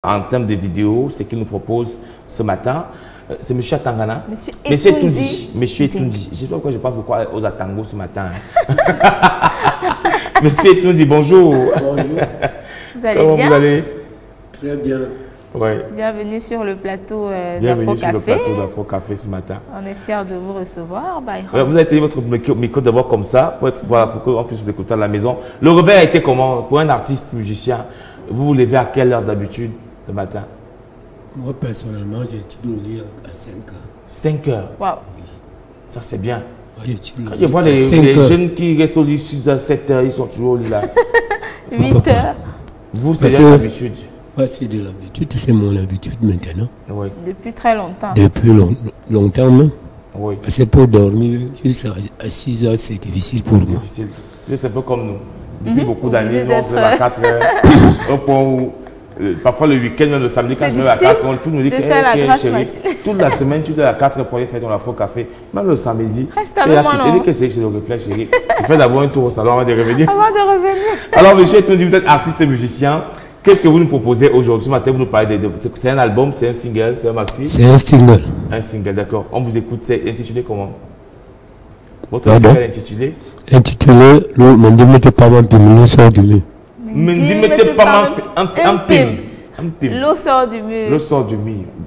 En termes de vidéos, ce qu'il nous propose ce matin, c'est M. Atangana. Monsieur Etundi. Monsieur Etundi. Je ne sais pas pourquoi je pense beaucoup aux Atango ce matin. Monsieur Etundi, bonjour. Bonjour. Vous allez Comment bien? vous allez? Très bien. Ouais. Bienvenue sur le plateau d'Afro Bienvenue sur Café. le plateau d'Afro Café ce matin. On est fiers de vous recevoir. Ouais, vous avez tenu votre micro d'abord comme ça, pour qu'on puisse vous écouter à la maison. Le réveil a été comment pour un artiste musicien? Vous vous levez à quelle heure d'habitude le matin? Moi, personnellement, j'ai étudié au lit à 5 heures. 5 heures? Waouh. Ça, c'est bien. Moi, Quand je vois les jeunes qui restent au lit 6 heures, 7 heures, ils sont toujours au lit là. 8 heures. Vous, c'est l'habitude? Ouais, c'est de l'habitude, c'est mon habitude maintenant. Oui. Depuis très longtemps. Depuis longtemps même. Oui. Parce que pour dormir jusqu'à 6 heures, c'est difficile pour moi. Difficile. Vous êtes un peu comme nous. Depuis beaucoup d'années, Obligé nous, on se lève à 4 heures. Au point où, parfois le week-end, même le samedi, quand je me lève à 4 heures, tout me dit que chérie, toute la semaine, tu te lèves à 4 heures pour aller faire ton Afro Café. Même le samedi, Reste avec moi, non? tu dis que c'est le réflexe, chérie. Tu fais d'abord un tour au salon avant de revenir. Avant de revenir. Alors, monsieur Etundi, vous êtes artiste et musicien. Qu'est-ce que vous nous proposez aujourd'hui? Ce matin, vous nous parlez c'est un album, c'est un single, c'est un maxi? C'est un single. Un single, d'accord. On vous écoute, c'est intitulé comment? Votre single est intitulé? Intitulé Le Mendimete Paman Pim, le sort du mur. Mendimete Paman Pim. L'eau sort du mur. L'eau sort du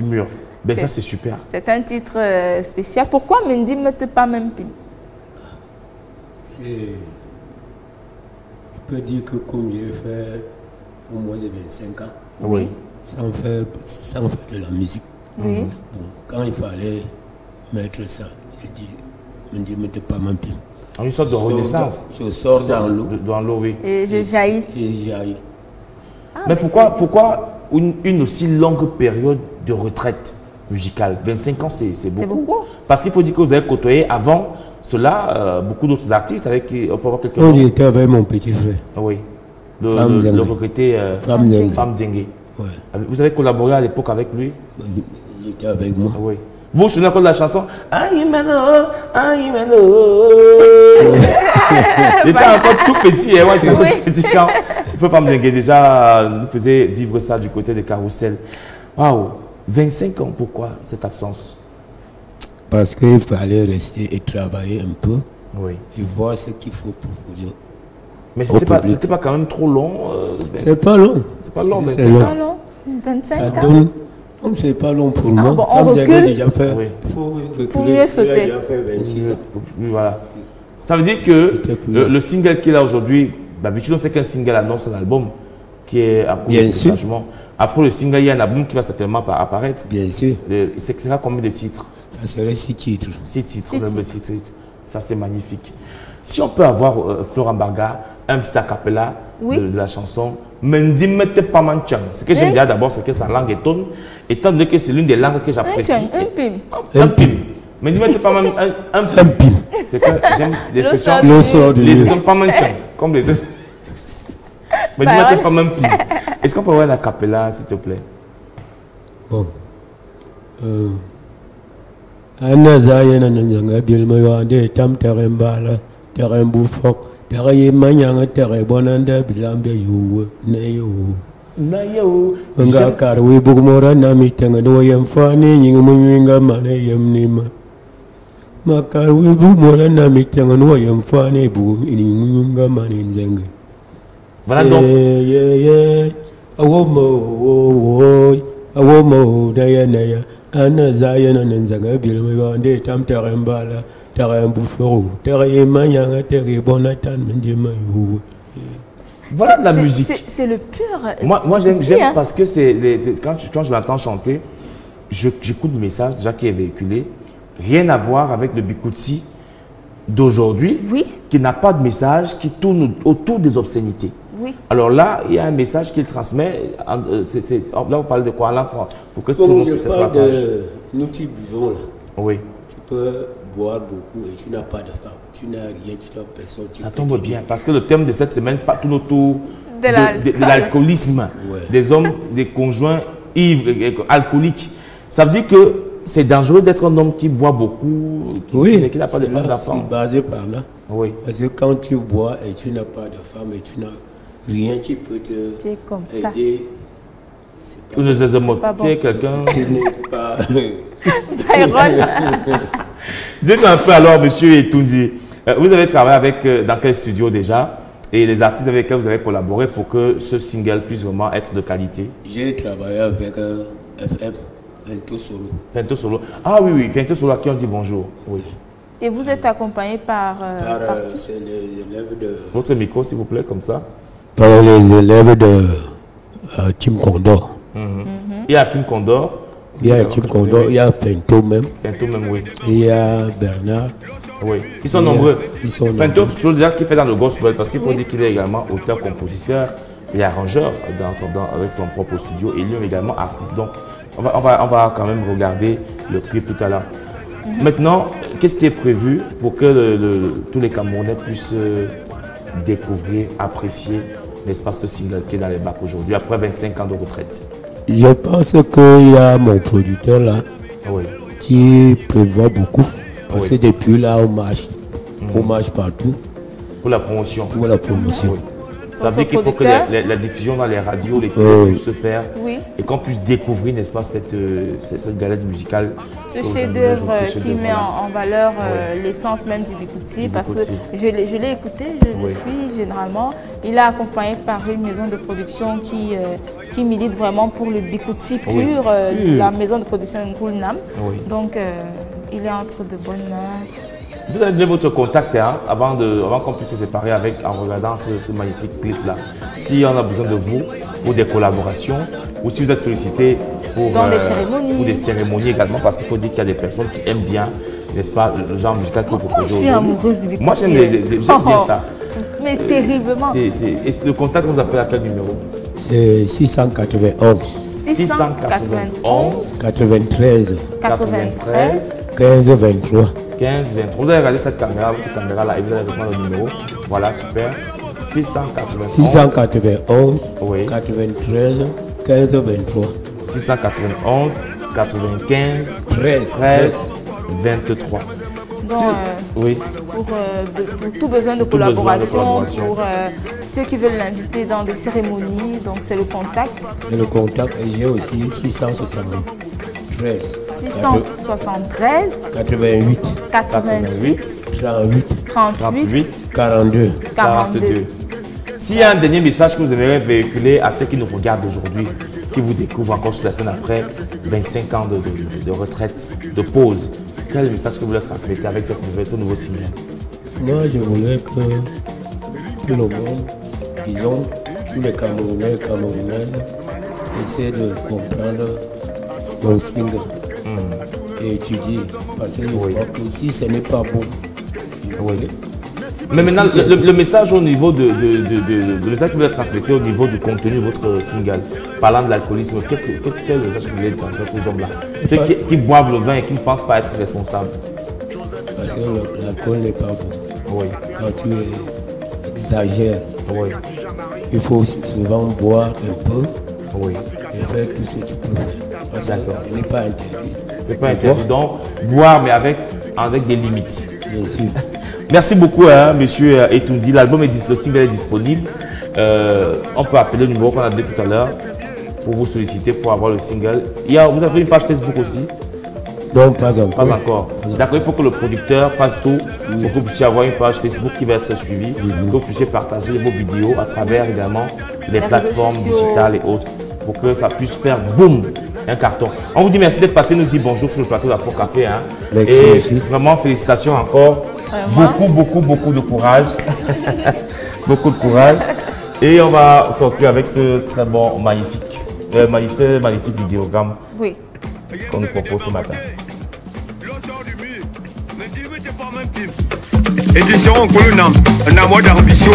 mur. Ben ça, c'est super. C'est un titre spécial. Pourquoi Mendy ne mette pas même Pim? C'est. Je peux dire que comme j'ai fait au moins 25 ans, Oui. sans faire de la musique. Oui. Bon, quand il fallait mettre ça, j'ai dit, Mendimete Paman Pim. Une sorte de renaissance. Je sors dans l'eau. Dans l'eau, oui. Et je jaillis. Et jaillis. Ah, Mais pourquoi une aussi longue période de retraite musicale? 25 ans, c'est beaucoup. C'est beaucoup. Parce qu'il faut dire que vous avez côtoyé avant cela beaucoup d'autres artistes avec qui on peut avoir quelqu'un. Quand j'étais avec mon petit frère. Oui. Femme Le regretté Femme Zengue. Femme Zengue. Ouais. Vous avez collaboré à l'époque avec lui? Il était avec moi. Oui. Vous vous souvenez encore de la chanson Ayimeno, Ayimeno. J'étais encore tout petit, moi j'étais tout petit quand il faut Femme Zengue déjà nous faisait vivre ça du côté de Carrousel. Waouh, 25 ans, pourquoi cette absence? Parce qu'il fallait rester et travailler un peu Oui. et voir ce qu'il faut proposer. Mais c'était pas quand même trop long. C'est pas long. C'est pas long, C'est 25 long. ans. Pas long. 25 Ça ans. donne. Donc c'est pas long pour moi. bon, on Femme Zengue recule. déjà fait. Oui. Il faut reculer. Pour mieux Il a sauter. déjà fait 26 ans. Oui, voilà. Ça veut dire que le single qu'il a aujourd'hui, d'habitude on sait qu'un single annonce un album qui est en cours de changement. Après le single, il y a un album qui va certainement apparaître. Bien sûr. C'est sera combien de titres? Ça serait 6 titres. 6 titres, même 6 titres. Ça c'est magnifique. Si on peut avoir Florent Barga, un petit acapella de la chanson Mendi mette pas manchang. Ce que j'aime bien d'abord, c'est que sa langue est tonne, étant donné que c'est l'une des langues que j'apprécie. Un pim. Un pim. Mendi mette pas manchang. Un pim. C'est que j'aime l'expression. Le sort du Les mur. gens pas manchang. Comme les autres. Mendi mette pas même pim. Est-ce qu'on peut avoir un acapella, s'il te plaît? Bon. Anna Zayana Nanzanga Bilmayo de Tam Terembala, Terembufok, Teraye Manyanga Terebonanda Bilambe you, Nayo. Nayo. Nga Karwi Bugmora Namitanga no Yam Fani, Yinga Manayam Nima. Makarwi Bugmora Namitanga no Yam Fani Boom in Yinga Manin Zanga. Voilà donc. Awomo, Diana. Anna Zayana Nanzanga Bilmayo de Tam Terembala, Terembuforo, Teremanyanga Terebonatan Mendimayo. Voilà de la musique. C'est le pur. Moi j'aime parce que quand je l'entends chanter, j'écoute le message déjà qui est véhiculé. Rien à voir avec le Bikutsi d'aujourd'hui, qui n'a pas de message, qui tourne autour des obscénités. Oui. Alors là, il y a un message qu'il transmet. Là, vous parlez de quoi là pour que Comme je parle de nous qui buvons là. Oui. Tu peux boire beaucoup et tu n'as pas de femme. Tu n'as rien, tu n'as personne. Ça tombe bien parce que le thème de cette semaine tourne autour de l'alcoolisme. Ouais. Des hommes, des conjoints ivres, alcooliques. Ça veut dire que c'est dangereux d'être un homme qui boit beaucoup, qui n'a pas de femme d'enfant. C'est basé par là. Oui. Parce que quand tu bois et tu n'as pas de femme et tu n'as rien qui peut te Tu es comme ça. aider, c'est Ou nous moquer quelqu'un qui n'est pas... Dites-nous un peu alors, monsieur Etoundi, vous avez travaillé avec, dans quel studio déjà? Et les artistes avec lesquels vous avez collaboré pour que ce single puisse vraiment être de qualité? J'ai travaillé avec FM, Fento Solo. Fento Solo. Ah oui, oui, Fento Solo à qui on dit bonjour. Oui. Et vous êtes accompagné par c'est les élèves de... Votre micro, s'il vous plaît, comme ça. Par les élèves de Team Condor. Il y a Kim Condor. Il y a Team Condor, il y a Fento même. Fento même, oui. Et il y a Bernard. Oui, ils sont nombreux. Ils sont Fento, je veux dire qu'il fait dans le gospel parce qu'il faut dire qu'il est également auteur, compositeur et arrangeur avec son propre studio et lui également artiste. Donc, on va quand même regarder le clip tout à l'heure. Maintenant, qu'est-ce qui est prévu pour que tous les Camerounais puissent découvrir, apprécier l'espace single qui est dans les bacs aujourd'hui, après 25 ans de retraite? Je pense qu'il y a mon producteur là qui prévoit beaucoup. Parce que depuis là, on marche partout. Pour la promotion. Pour la promotion. Oui. Ça veut dire qu'il faut que la diffusion dans les radios, les clubs puissent se faire et qu'on puisse découvrir, n'est-ce pas, cette galette musicale. Ce chef-d'œuvre qui met en valeur l'essence même du Bikutsi, parce que je l'ai écouté, je le suis généralement. Il est accompagné par une maison de production qui milite vraiment pour le Bikutsi pur, la maison de production Nkulnam. Donc, il est entre de bonnes mains. Vous avez donné votre contact avant qu'on puisse se séparer en regardant ce magnifique clip-là. Si on a besoin de vous pour des collaborations ou si vous êtes sollicité pour des cérémonies également, parce qu'il faut dire qu'il y a des personnes qui aiment bien, n'est-ce pas, le genre musical que vous proposez aujourd'hui. Je suis amoureuse du Bikutsi. Moi, j'aime bien ça. Mais terriblement. Et le contact, vous appelez à quel numéro? C'est 691. 691 93 15 23. 15, 23. Vous allez regarder cette caméra, votre caméra là, et vous allez reprendre le numéro. Voilà, super. 691 93 15 23. 691 95 13 23. Donc, pour tout besoin de collaboration, pour ceux qui veulent l'inviter dans des cérémonies, donc c'est le contact. C'est le contact et j'ai aussi 673 88 38 42. S'il y a un dernier message que vous aimeriez véhiculer à ceux qui nous regardent aujourd'hui, qui vous découvrent encore sur la scène après 25 ans de retraite, de pause, quel est le message que vous voulez transmettre avec ce nouveau single? Moi, je voulais que tout le monde, disons, tous les Camerounais et Camerounaises, essaient de comprendre mon single et étudier. Parce que si ce n'est pas bon, mais maintenant, le message au niveau le message que vous voulez transmettre au niveau du contenu de votre single, parlant de l'alcoolisme, qu'est-ce que le message que vous voulez transmettre aux hommes là? Ceux qui boivent le vin et qui ne pensent pas être responsables. Parce que l'alcool n'est pas bon. Quand tu exagères, il faut souvent boire un peu et faire tout ce que tu peux faire. Parce que ce n'est pas interdit. C'est pas interdit. Donc, boire, mais avec des limites. Bien sûr. Merci beaucoup, monsieur Etoundi. L'album le single est disponible. On peut appeler le numéro qu'on a donné tout à l'heure pour vous solliciter pour avoir le single. Vous avez une page Facebook aussi? Non, pas encore. Pas encore. D'accord, il faut que le producteur fasse tout pour que vous puissiez avoir une page Facebook qui va être suivie, que vous puissiez partager vos vidéos à travers également les plateformes digitales et autres pour que ça puisse faire boum, un carton. On vous dit merci d'être passé, nous dit bonjour sur le plateau d'Afro Café. Et vraiment félicitations encore. Beaucoup de courage. Beaucoup de courage. Et on va sortir avec ce très bon, magnifique vidéogramme qu'on nous propose ce matin. Édition Colonam, un amour d'ambition.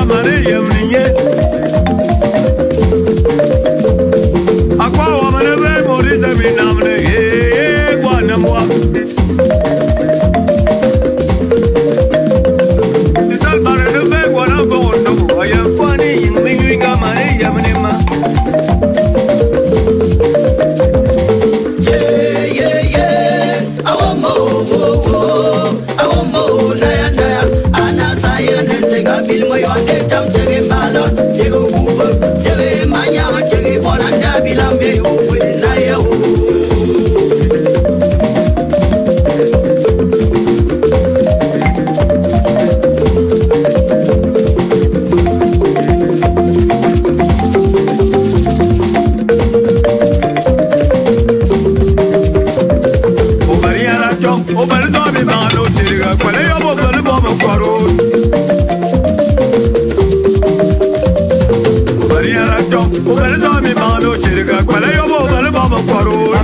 Money.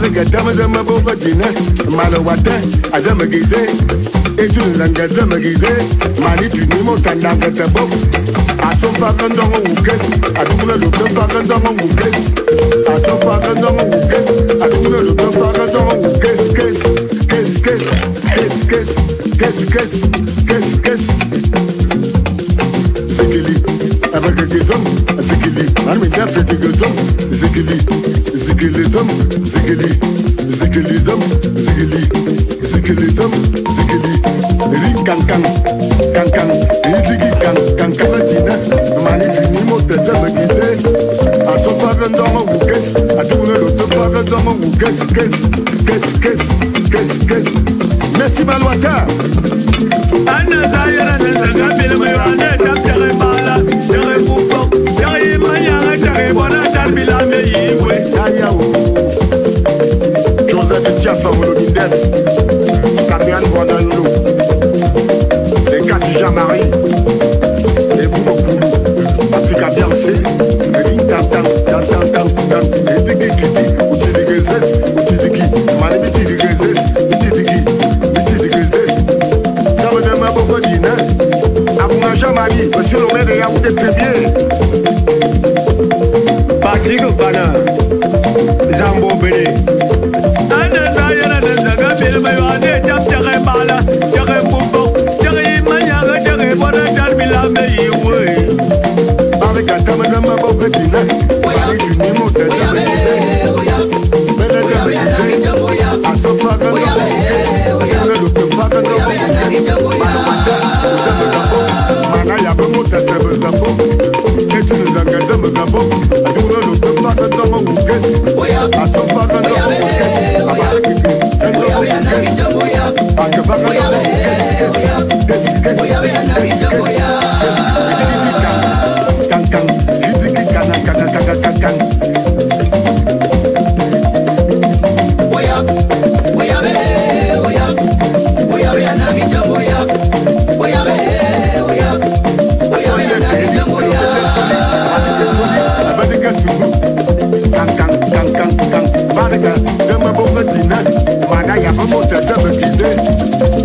Gatama Zama Bogatina, Malawata, Azamagize, Etulanga Zamagize, Manitunimo Tandanga Tabo, Asom Fakandama Wukas, Aduna Luka Fakandama Wukas, Asom Fakandama Wukas, Aduna Luka Fakandama Wukas, Zikili, Abagazum, Zikili, Army Gafetigazum, Zikili, Zikilism, Zikili, Zikilism, Zikili, Zikilism, Zikili, Ring Kankan, Kankan, Hidigi Kankanatina, Manitunimo Tazamagize, Asofagandama Wukas, Aduna Lotofagandama Wukas, Merci Malouata. Anna Zayana Zagabila Mayane, Tapere Mala, Tere Bufo, Tere Mayana, Tere Bona, Tabila Meyiwe. Ayao. Joseph de Tiassa Molodindef, Samuel Bonanlo, les Cassi Jean-Marie, et vous Mokoulou, Africa Biancé, Ring Tam Tam, Tam Tam Tam Tam, et Tiki Kiki, Utidigezes, Utidiki, Mani Utidigezes, Utidiki. Jean-Marie, monsieur le maire de Yaoundé Premier. Patrick Bana, Zambo Bene. Anna Zayana Zagabila Mayane, Tapere Mala, Tere Bufo, Tere Mayana, Tere Bona, Tabila Meyiwe. Avec un tamazama Bogatina, Manitunimo Tazamagize, Belazamagize, Asofagandama Manaya Bamuta Sabazambo, Etulangazambo, Aduna Lutafagandama Wukas, Asofagandama Wukas, Abalaki, Akavagandama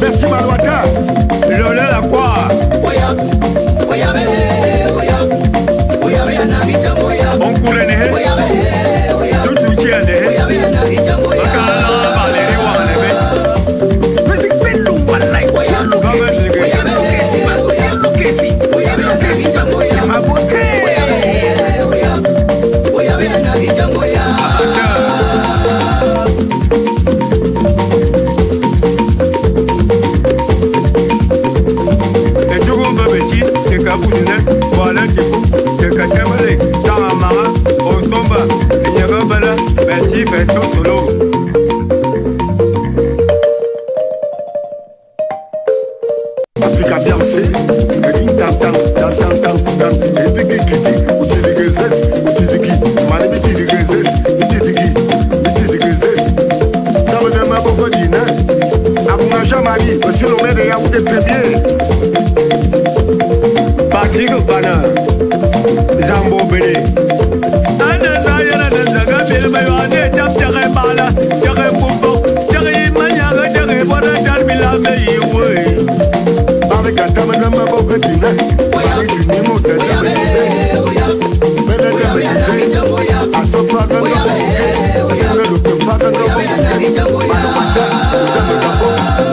Merci Malouata. Lola la quoi? On courait tout le chien. Merci, Beto Solo. Africa Biancé, Ring Tam Tam, Tam Tam Tam Tam, Etiki Kiki, Utidigezes, Utidiki, Mani Utidigezes, Utidigezes. Tamazema Bogodina, Abuna Jean-Marie, monsieur le maire de Yaoundé Premier. Patrick Bana, Zambo Bene. Anna Zayana Zagabila Mayane, Tapere Mala, Tere Bufo, Tere Mayana, Tere Bona, Tabila Meyiwe. Avec un tamazama Bogatina, Manitunimo Tazamagize, Belazamagize, Asofagandama Wukas,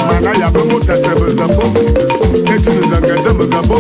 Manaya Bamuta Sabazambo, Etulangazambo,